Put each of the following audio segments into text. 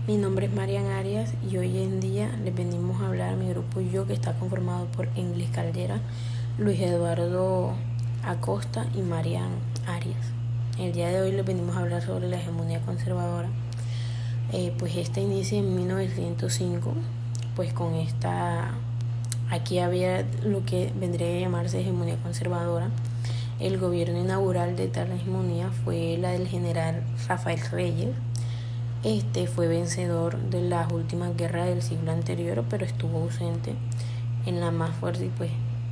Mi nombre es Marian Arias y hoy en día les venimos a hablar a mi grupo y yo, que está conformado por Inglis Caldera, Luis Eduardo Acosta y Marian Arias. El día de hoy les venimos a hablar sobre la hegemonía conservadora. Pues esta inicia en 1905, pues con aquí había lo que vendría a llamarse hegemonía conservadora. El gobierno inaugural de tal hegemonía fue la del general Rafael Reyes. Este fue vencedor de las últimas guerras del siglo anterior, pero estuvo ausente en la más fuerte y pues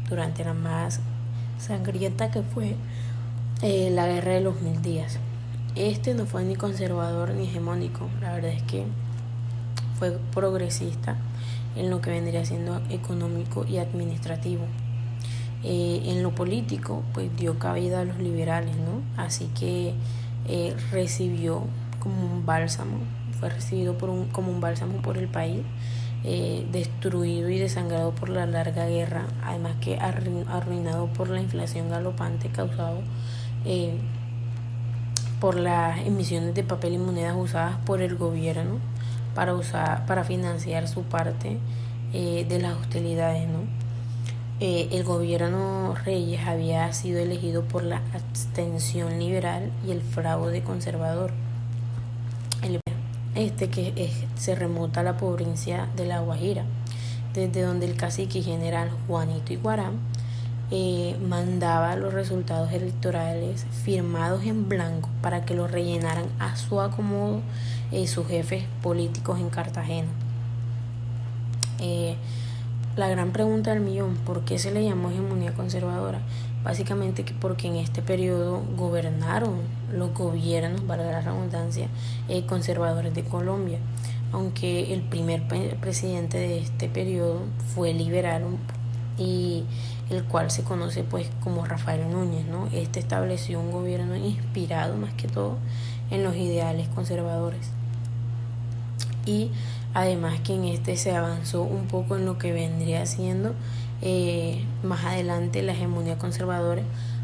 durante la más sangrienta, que fue la guerra de los 1000 días. Este no fue ni conservador ni hegemónico, la verdad es que fue progresista en lo que vendría siendo económico y administrativo. En lo político, pues dio cabida a los liberales, ¿no? Así que recibió como un bálsamo, fue recibido como un bálsamo por el país, destruido y desangrado por la larga guerra, además que arruinado por la inflación galopante causado por las emisiones de papel y monedas usadas por el gobierno para financiar su parte de las hostilidades, ¿no? El gobierno Reyes había sido elegido por la abstención liberal y el fraude conservador. Se remonta a la provincia de La Guajira, desde donde el cacique general Juanito Iguarán mandaba los resultados electorales firmados en blanco para que los rellenaran a su acomodo sus jefes políticos en Cartagena. La gran pregunta del millón: ¿por qué se le llamó hegemonía conservadora? Básicamente porque en este periodo gobernaron los gobiernos, valga la redundancia, conservadores de Colombia, aunque el primer presidente de este periodo fue liberal, y el cual se conoce pues como Rafael Núñez, ¿no? Este estableció un gobierno inspirado más que todo en los ideales conservadores, y además que en este se avanzó un poco en lo que vendría siendo más adelante la hegemonía conservadora,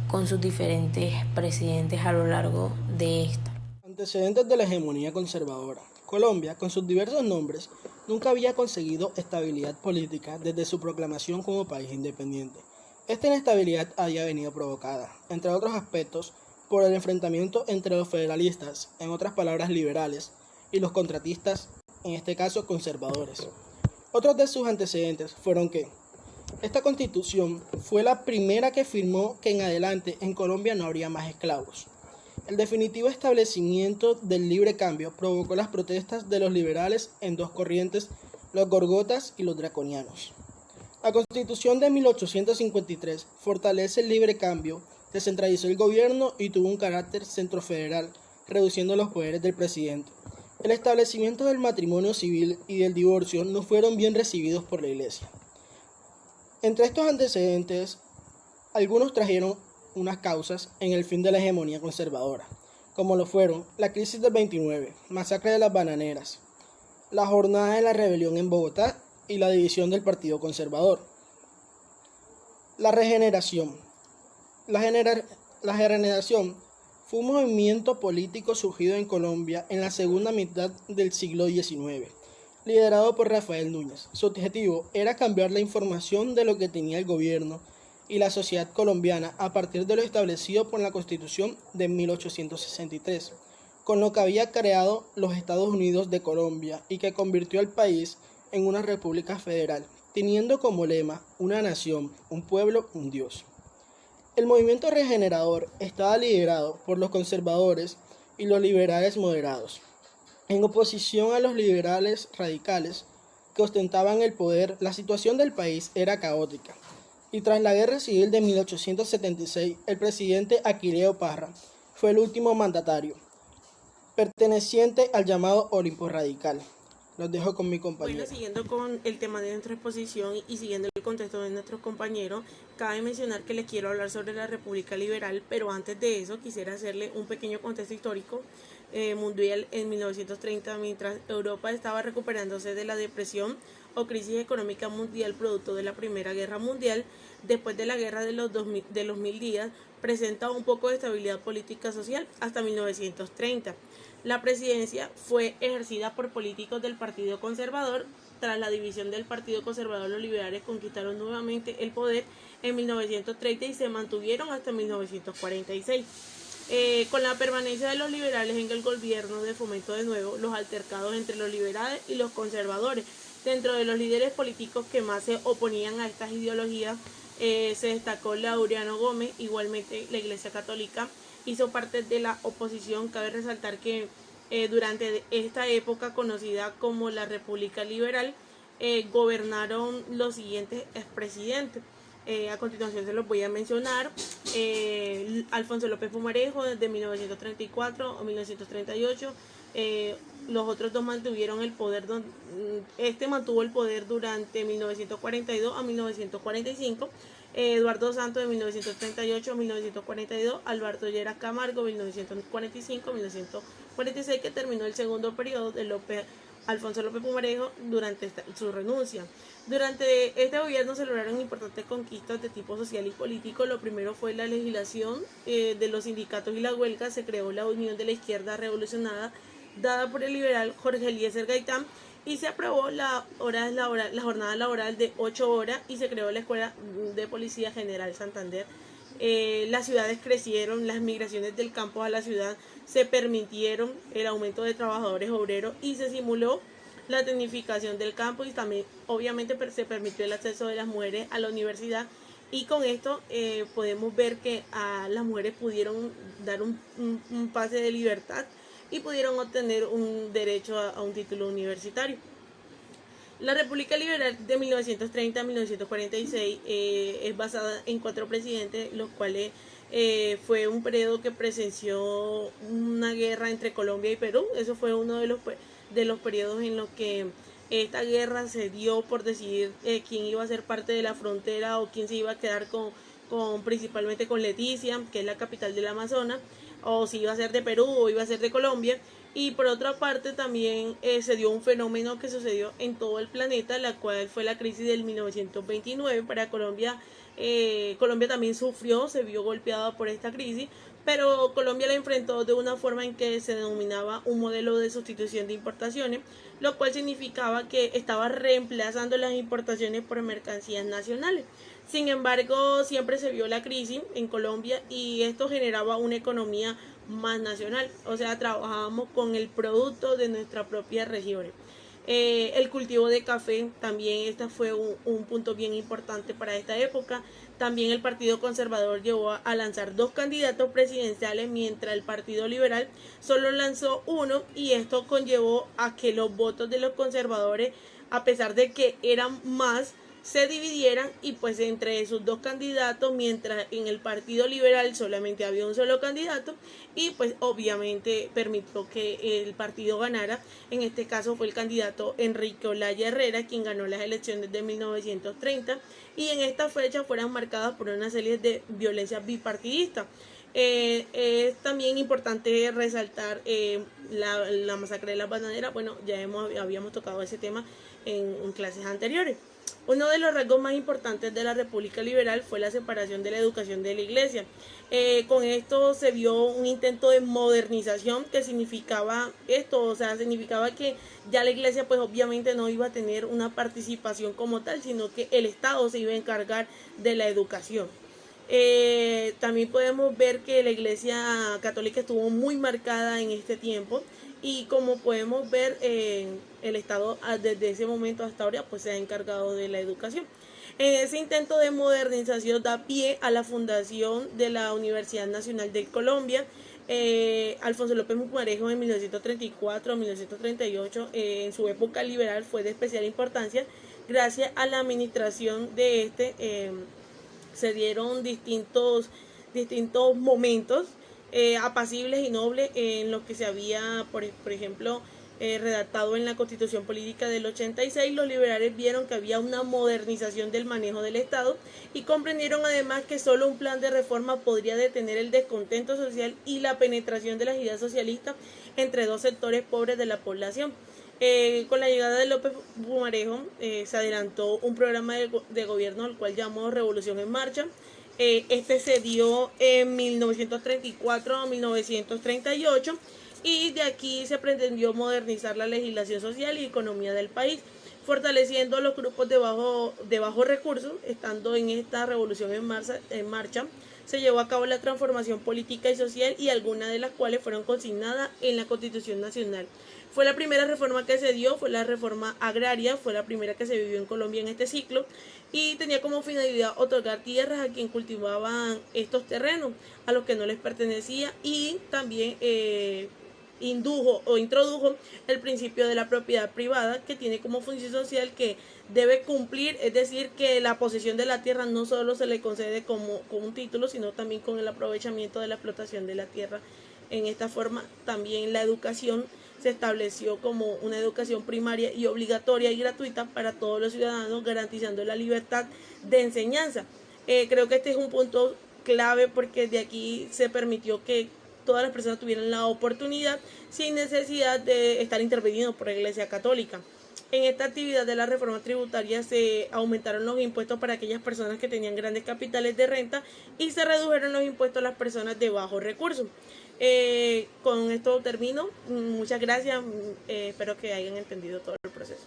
con sus diferentes presidentes a lo largo de esta. Antecedentes de la hegemonía conservadora. Colombia, con sus diversos nombres, nunca había conseguido estabilidad política desde su proclamación como país independiente. Esta inestabilidad había venido provocada, entre otros aspectos, por el enfrentamiento entre los federalistas, en otras palabras liberales, y los contratistas, en este caso conservadores. Otros de sus antecedentes fueron que esta constitución fue la primera que firmó que en adelante en Colombia no habría más esclavos. El definitivo establecimiento del libre cambio provocó las protestas de los liberales en dos corrientes, los gorgotas y los draconianos. La Constitución de 1853 fortalece el libre cambio, descentralizó el gobierno y tuvo un carácter centrofederal, reduciendo los poderes del presidente. El establecimiento del matrimonio civil y del divorcio no fueron bien recibidos por la Iglesia. Entre estos antecedentes, algunos trajeron unas causas en el fin de la hegemonía conservadora, como lo fueron la crisis del 29, masacre de las bananeras, la jornada de la rebelión en Bogotá y la división del Partido Conservador. La regeneración. La regeneración fue un movimiento político surgido en Colombia en la segunda mitad del siglo XIX, liderado por Rafael Núñez. Su objetivo era cambiar la información de lo que tenía el gobierno y la sociedad colombiana a partir de lo establecido por la Constitución de 1863, con lo que había creado los Estados Unidos de Colombia y que convirtió al país en una república federal, teniendo como lema una nación, un pueblo, un Dios. El movimiento regenerador estaba liderado por los conservadores y los liberales moderados, en oposición a los liberales radicales que ostentaban el poder. La situación del país era caótica, y tras la Guerra Civil de 1876, el presidente Aquileo Parra fue el último mandatario, perteneciente al llamado Olimpo Radical. Los dejo con mi compañero. Bueno, siguiendo con el tema de nuestra exposición y siguiendo el contexto de nuestros compañeros, cabe mencionar que les quiero hablar sobre la República Liberal, pero antes de eso quisiera hacerle un pequeño contexto histórico mundial. En 1930, mientras Europa estaba recuperándose de la depresión o crisis económica mundial producto de la Primera Guerra Mundial, después de la guerra de los 1000 días, presenta un poco de estabilidad política social hasta 1930. La presidencia fue ejercida por políticos del Partido Conservador. Tras la división del Partido Conservador, los liberales conquistaron nuevamente el poder en 1930 y se mantuvieron hasta 1946. Con la permanencia de los liberales en el gobierno de Fomento de nuevo, los altercados entre los liberales y los conservadores. Dentro de los líderes políticos que más se oponían a estas ideologías se destacó Laureano Gómez. Igualmente la Iglesia Católica hizo parte de la oposición. Cabe resaltar que durante esta época conocida como la República Liberal gobernaron los siguientes expresidentes. A continuación se los voy a mencionar. Alfonso López Pumarejo desde 1934 a 1938. Los otros dos mantuvieron el poder. Este mantuvo el poder durante 1942 a 1945. Eduardo Santos de 1938 a 1942. Alberto Lleras Camargo 1945 a 1946, que terminó el segundo periodo de Alfonso López Pumarejo durante su renuncia. Durante este gobierno se lograron importantes conquistas de tipo social y político. Lo primero fue la legislación de los sindicatos y la huelga. Se creó la Unión de la Izquierda Revolucionada, dada por el liberal Jorge Eliezer Gaitán, y se aprobó la jornada laboral de 8 horas y se creó la Escuela de Policía General Santander. Las ciudades crecieron, las migraciones del campo a la ciudad se permitieron, el aumento de trabajadores obreros, y se simuló la tecnificación del campo, y también obviamente se permitió el acceso de las mujeres a la universidad, y con esto podemos ver que a las mujeres pudieron dar un pase de libertad y pudieron obtener un derecho a un título universitario. La República Liberal de 1930 a 1946 es basada en 4 presidentes, los cuales fue un periodo que presenció una guerra entre Colombia y Perú. Eso fue uno de los periodos en los que esta guerra se dio por decidir quién iba a ser parte de la frontera o quién se iba a quedar principalmente con Leticia, que es la capital del Amazonas, o si iba a ser de Perú o iba a ser de Colombia. Y por otra parte también se dio un fenómeno que sucedió en todo el planeta, la cual fue la crisis del 1929 para Colombia. Colombia también se vio golpeada por esta crisis, pero Colombia la enfrentó de una forma en que se denominaba un modelo de sustitución de importaciones, lo cual significaba que estaba reemplazando las importaciones por mercancías nacionales. Sin embargo, siempre se vio la crisis en Colombia y esto generaba una economía más nacional, o sea, trabajábamos con el producto de nuestras propias regiones. El cultivo de café también fue un punto bien importante para esta época. También el Partido Conservador llevó a lanzar 2 candidatos presidenciales, mientras el Partido Liberal solo lanzó uno, y esto conllevó a que los votos de los conservadores, a pesar de que eran más, se dividieran, y pues entre esos 2 candidatos, mientras en el Partido Liberal solamente había un solo candidato, y pues obviamente permitió que el partido ganara. En este caso fue el candidato Enrique Olaya Herrera quien ganó las elecciones de 1930, y en esta fecha fueron marcadas por una serie de violencias bipartidistas. Es también importante resaltar la masacre de las bananeras. Bueno, ya habíamos tocado ese tema en clases anteriores. Uno de los rasgos más importantes de la República Liberal fue la separación de la educación de la Iglesia. Con esto se vio un intento de modernización. Que significaba esto, o sea, significaba que ya la Iglesia pues obviamente no iba a tener una participación como tal, sino que el Estado se iba a encargar de la educación. También podemos ver que la Iglesia Católica estuvo muy marcada en este tiempo, y como podemos ver el Estado desde ese momento hasta ahora pues se ha encargado de la educación. En ese intento de modernización da pie a la fundación de la Universidad Nacional de Colombia. Alfonso López Pumarejo en 1934 a 1938 en su época liberal fue de especial importancia. Gracias a la administración de se dieron distintos momentos apacibles y nobles en los que se había, por ejemplo, redactado en la Constitución Política del 86. Los liberales vieron que había una modernización del manejo del Estado y comprendieron además que solo un plan de reforma podría detener el descontento social y la penetración de las ideas socialistas entre 2 sectores pobres de la población. Con la llegada de López Pumarejo se adelantó un programa de gobierno al cual llamó Revolución en Marcha. Este se dio en 1934 a 1938 y de aquí se pretendió modernizar la legislación social y economía del país, fortaleciendo los grupos de bajos recursos. Estando en esta revolución en marcha, se llevó a cabo la transformación política y social, y algunas de las cuales fueron consignadas en la Constitución Nacional. Fue la primera reforma que se dio, fue la reforma agraria, fue la primera que se vivió en Colombia en este ciclo, y tenía como finalidad otorgar tierras a quien cultivaban estos terrenos, a los que no les pertenecía, y también indujo o introdujo el principio de la propiedad privada, que tiene como función social que debe cumplir, es decir, que la posesión de la tierra no solo se le concede como un título, sino también con el aprovechamiento de la explotación de la tierra. En esta forma también la educación se estableció como una educación primaria y obligatoria y gratuita para todos los ciudadanos, garantizando la libertad de enseñanza. Creo que este es un punto clave, porque de aquí se permitió que todas las personas tuvieran la oportunidad sin necesidad de estar intervenidos por la Iglesia Católica. En esta actividad de la reforma tributaria se aumentaron los impuestos para aquellas personas que tenían grandes capitales de renta, y se redujeron los impuestos a las personas de bajos recursos. Con esto termino. Muchas gracias. Espero que hayan entendido todo el proceso.